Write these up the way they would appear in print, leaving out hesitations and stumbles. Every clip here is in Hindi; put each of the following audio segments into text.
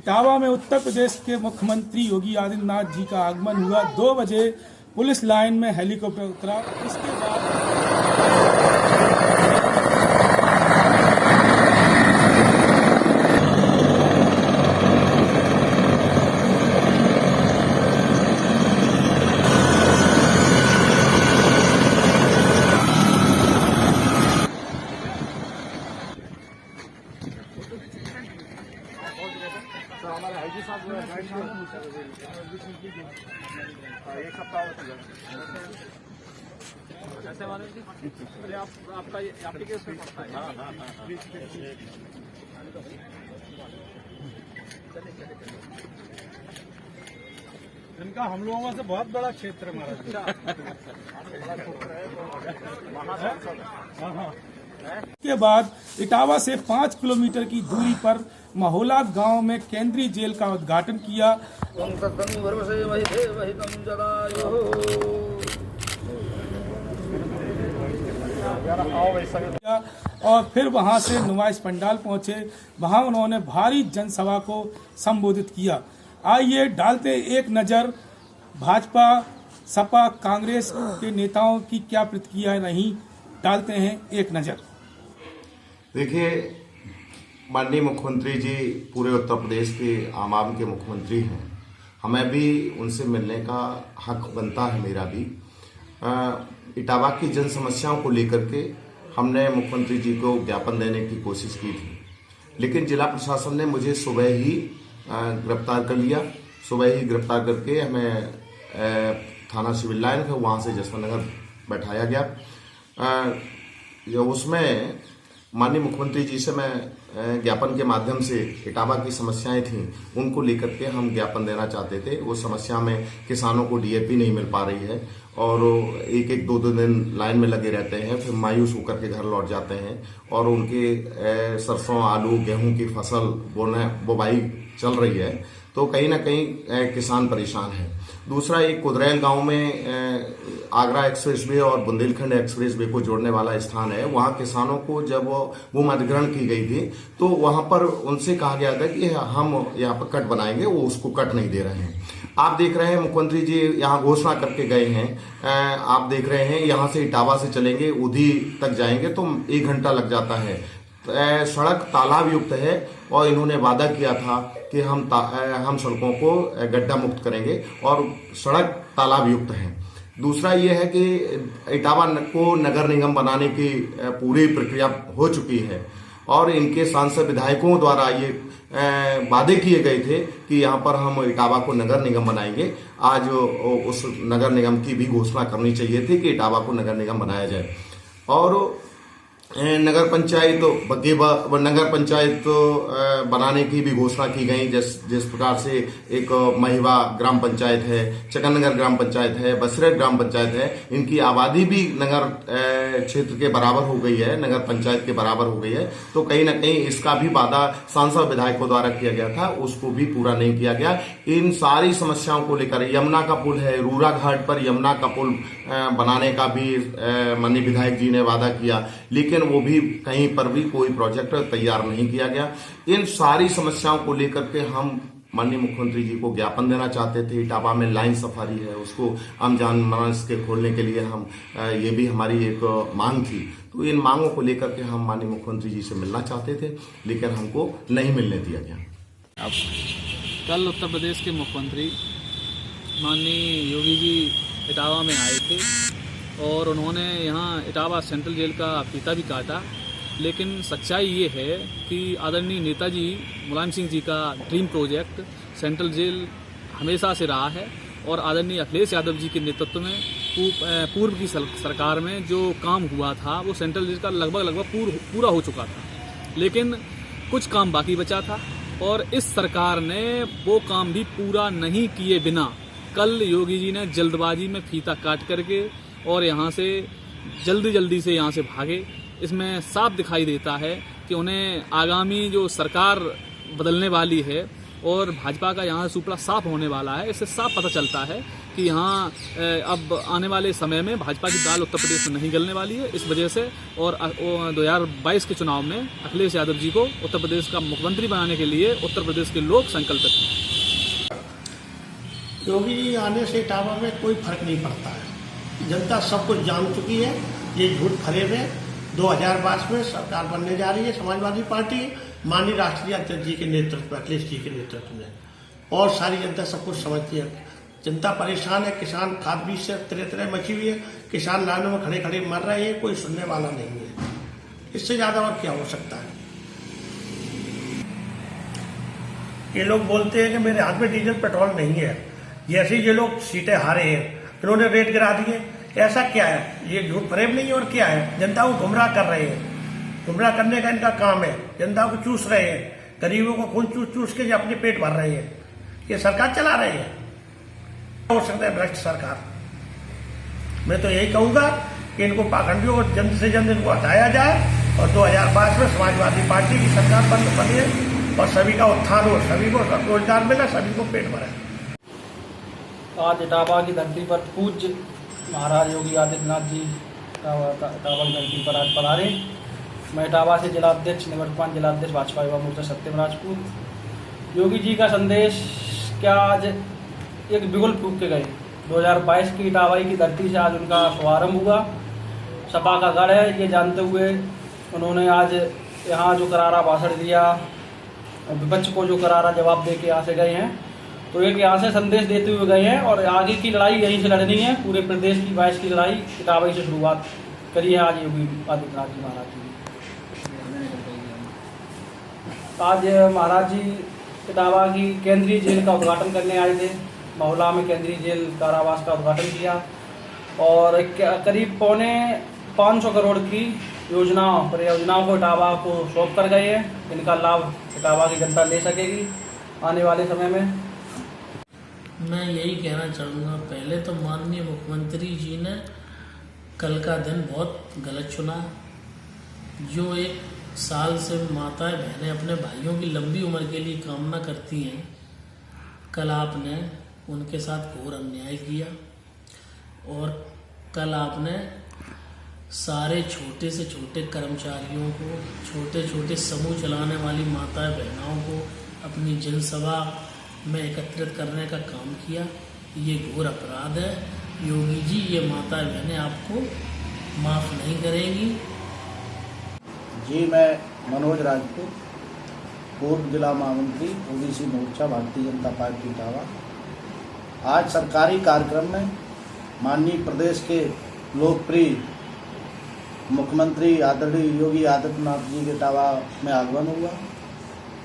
इटावा में उत्तर प्रदेश के मुख्यमंत्री योगी आदित्यनाथ जी का आगमन हुआ। 2 बजे पुलिस लाइन में हेलीकॉप्टर उतरा। इसके बाद एक सप्ताह ऐसे वाले आपका आपके केस में पड़ता है। इनका हम लोगों से बहुत बड़ा क्षेत्र है हमारा। के बाद इटावा से 5 किलोमीटर की दूरी पर महोला गांव में केंद्रीय जेल का उद्घाटन किया और फिर वहां से नुमाइश पंडाल पहुंचे। वहां उन्होंने भारी जनसभा को संबोधित किया। आइए डालते एक नजर भाजपा, सपा, कांग्रेस के नेताओं की क्या प्रतिक्रिया रही, डालते हैं एक नजर। देखिए, माननीय मुख्यमंत्री जी पूरे उत्तर प्रदेश के आम आदमी के मुख्यमंत्री हैं। हमें भी उनसे मिलने का हक बनता है, मेरा भी। इटावा की जन समस्याओं को लेकर के हमने मुख्यमंत्री जी को ज्ञापन देने की कोशिश की थी, लेकिन जिला प्रशासन ने मुझे सुबह ही गिरफ्तार कर लिया। सुबह ही गिरफ्तार करके हमें थाना सिविल लाइन है, वहाँ से जसवंत नगर बैठाया गया। उसमें माननीय मुख्यमंत्री जी से मैं ज्ञापन के माध्यम से इटावा की समस्याएं थीं, उनको लेकर के हम ज्ञापन देना चाहते थे। वो समस्या में किसानों को डीएपी नहीं मिल पा रही है और एक एक दो दिन लाइन में लगे रहते हैं, फिर मायूस होकर के घर लौट जाते हैं और उनके सरसों, आलू, गेहूं की फसल बुवाई चल रही है, तो कहीं ना कहीं किसान परेशान है। दूसरा, एक कुदरैल गांव में आगरा एक्सप्रेसवे और बुंदेलखंड एक्सप्रेसवे को जोड़ने वाला स्थान है। वहां किसानों को जब वो अधिग्रहण की गई थी तो वहां पर उनसे कहा गया था कि हम यहाँ पर कट बनाएंगे, वो उसको कट नहीं दे रहे हैं। आप देख रहे हैं मुख्यमंत्री जी यहाँ घोषणा करके गए हैं। आप देख रहे हैं यहाँ से इटावा से चलेंगे, उधी तक जाएंगे तो 1 घंटा लग जाता है। सड़क तालाब युक्त है और इन्होंने वादा किया था कि हम सड़कों को गड्ढा मुक्त करेंगे और सड़क तालाब युक्त है। दूसरा ये है कि इटावा को नगर निगम बनाने की पूरी प्रक्रिया हो चुकी है और इनके सांसद विधायकों द्वारा ये वादे किए गए थे कि यहाँ पर हम इटावा को नगर निगम बनाएंगे। आज उस नगर निगम की भी घोषणा करनी चाहिए थी कि इटावा को नगर निगम बनाया जाए। और नगर पंचायत बनाने की भी घोषणा की गई। जिस प्रकार से एक महिवा ग्राम पंचायत है, चकननगर ग्राम पंचायत है, बसरेट ग्राम पंचायत है, इनकी आबादी भी नगर क्षेत्र के बराबर हो गई है, नगर पंचायत के बराबर हो गई है। तो कहीं ना कहीं इसका भी वादा सांसद विधायकों द्वारा किया गया था, उसको भी पूरा नहीं किया गया। इन सारी समस्याओं को लेकर यमुना का पुल है, रूरा घाट पर यमुना का पुल बनाने का भी माननीय विधायक जी ने वादा किया, लेकिन वो भी कहीं पर भी कोई प्रोजेक्ट तैयार नहीं किया गया। इन सारी समस्याओं को लेकर के हम माननीय मुख्यमंत्री जी को ज्ञापन देना चाहते थे। इटावा में लाइन सफारी है, उसको आम जनमानस के खोलने के लिए हम ये भी हमारी एक मांग थी। तो इन मांगों को लेकर के हम माननीय मुख्यमंत्री जी से मिलना चाहते थे, लेकिन हमको नहीं मिलने दिया गया। अब कल उत्तर प्रदेश के मुख्यमंत्री माननीय योगी जी इटावा में आए थे और उन्होंने यहाँ इटावा सेंट्रल जेल का फीता भी काटा। लेकिन सच्चाई ये है कि आदरणीय नेताजी मुलायम सिंह जी का ड्रीम प्रोजेक्ट सेंट्रल जेल हमेशा से रहा है और आदरणीय अखिलेश यादव जी के नेतृत्व में पूर्व की सरकार में जो काम हुआ था वो सेंट्रल जेल का लगभग पूरा हो चुका था, लेकिन कुछ काम बाकी बचा था और इस सरकार ने वो काम भी पूरा नहीं किए बिना कल योगी जी ने जल्दबाजी में फीता काट करके और यहाँ से जल्दी से यहाँ से भागे। इसमें साफ दिखाई देता है कि उन्हें आगामी जो सरकार बदलने वाली है और भाजपा का यहाँ सुपड़ा साफ होने वाला है। इससे साफ पता चलता है कि यहाँ अब आने वाले समय में भाजपा की दाल उत्तर प्रदेश में नहीं गलने वाली है। इस वजह से और 2022 के चुनाव में अखिलेश यादव जी को उत्तर प्रदेश का मुख्यमंत्री बनाने के लिए उत्तर प्रदेश के लोग संकल्पित हैं। योगी जी आने से इटावा में कोई फर्क नहीं पड़ता है। जनता सब कुछ जान चुकी है, ये झूठ फरेब है। 2022 में सरकार बनने जा रही है समाजवादी पार्टी माननीय राष्ट्रीय अध्यक्ष जी के नेतृत्व में, अखिलेश जी के नेतृत्व में, और सारी जनता सब कुछ समझती है। जनता परेशान है, किसान खाद बीज से तरह मची हुई है, किसान लाइनों में खड़े खड़े मर रहे हैं, कोई सुनने वाला नहीं है। इससे ज्यादा और क्या हो सकता है। ये लोग बोलते हैं कि मेरे हाथ में डीजल पेट्रोल नहीं है, जैसे ये लोग सीटें हारे हैं इन्होंने रेट गिरा दिए। ऐसा क्या है, ये झूठ फरेब नहीं है और क्या है। जनता को गुमराह कर रहे हैं, गुमराह करने का इनका काम है। जनता को चूस रहे हैं, गरीबों को खून चूस चूस के अपने पेट भर रहे हैं। ये सरकार चला रहे हैं, हो सकता है भ्रष्ट सरकार। मैं तो यही कहूंगा कि इनको पाखंडियों को जल्द से जल्द इनको हटाया जाए और 2022 में समाजवादी पार्टी की सरकार बने और सभी का उत्थान हो, सभी को रोजगार मिले, सभी को पेट भरे। आज इटावा की धरती पर पूज्य महाराज योगी आदित्यनाथ जी इटावा की धरती पर आज पधारे। मैं इटावा से जिलाध्यक्ष निवर्तमान जिलाध्यक्ष भाजपा युवा मोर्चा सत्यम राजपूत। योगी जी का संदेश क्या आज एक बिगुल फूंक के गए। 2022 की इटावाई की धरती से आज उनका शुभारंभ हुआ। सपा का गढ़ है ये जानते हुए उन्होंने आज यहाँ जो करारा भाषण दिया, विपक्ष को जो करारा जवाब दे के यहाँ से गए हैं, तो एक यहाँ से संदेश देते हुए गए हैं और आगे की लड़ाई यहीं से लड़नी है। पूरे प्रदेश की 22 की लड़ाई इटावा से शुरुआत करी है आज योगी आदित्यनाथ जी महाराज जी। आज महाराज जी इटावा की केंद्रीय जेल का उद्घाटन करने आए थे। महुला में केंद्रीय जेल कारावास का उद्घाटन किया और करीब 500 करोड़ की परियोजनाओं को इटावा को सौंप कर गए हैं। इनका लाभ इटावा की जनता ले सकेगी आने वाले समय में। मैं यही कहना चाहूँगा, पहले तो माननीय मुख्यमंत्री जी ने कल का दिन बहुत गलत चुना। जो एक साल से माताएं बहनें अपने भाइयों की लंबी उम्र के लिए कामना करती हैं, कल आपने उनके साथ घोर अन्याय किया और कल आपने सारे छोटे से छोटे कर्मचारियों को, छोटे छोटे समूह चलाने वाली माताएं बहनों को अपनी जनसभा में एकत्रित करने का काम किया। ये घोर अपराध है। योगी जी ये माताएं बहनें आपको माफ़ नहीं करेंगी। जी, मैं मनोज राजपूत, पूर्व जिला महामंत्री ओबीसी मोर्चा भारतीय जनता पार्टी इटावा। आज सरकारी कार्यक्रम में माननीय प्रदेश के लोकप्रिय मुख्यमंत्री आदरणीय योगी आदित्यनाथ जी के इटावा में आगमन हुआ।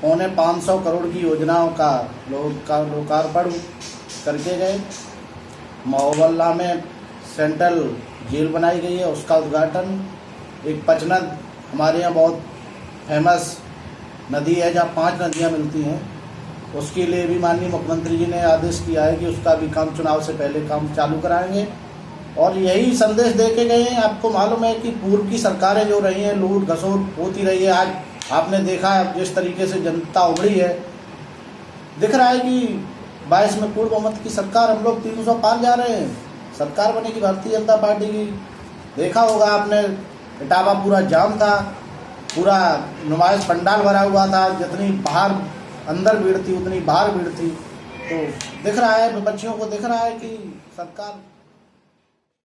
550 करोड़ की योजनाओं का लोकार्पण करके गए। महोबल्ला में सेंट्रल जेल बनाई गई है, उसका उद्घाटन। एक पचनद हमारे यहाँ बहुत फेमस नदी है जहाँ 5 नदियाँ मिलती हैं, उसके लिए भी माननीय मुख्यमंत्री जी ने आदेश किया है कि उसका भी काम चुनाव से पहले काम चालू कराएंगे। और यही संदेश दे के गए हैं। आपको मालूम है कि पूर्व की सरकारें जो रही हैं लूट घसोट होती रही है। आज आपने देखा है जिस तरीके से जनता उभरी है, दिख रहा है कि 22 में पूर्ण बहुमत की सरकार, हम लोग 300 पार जा रहे हैं। सरकार बनेगी भारतीय जनता पार्टी की। देखा होगा आपने, इटावा पूरा जाम था, पूरा नुमाइश पंडाल भरा हुआ था। जितनी बाहर अंदर भीड़ थी उतनी बाहर भीड़ थी। तो दिख रहा है, विपक्षियों को दिख रहा है कि सरकार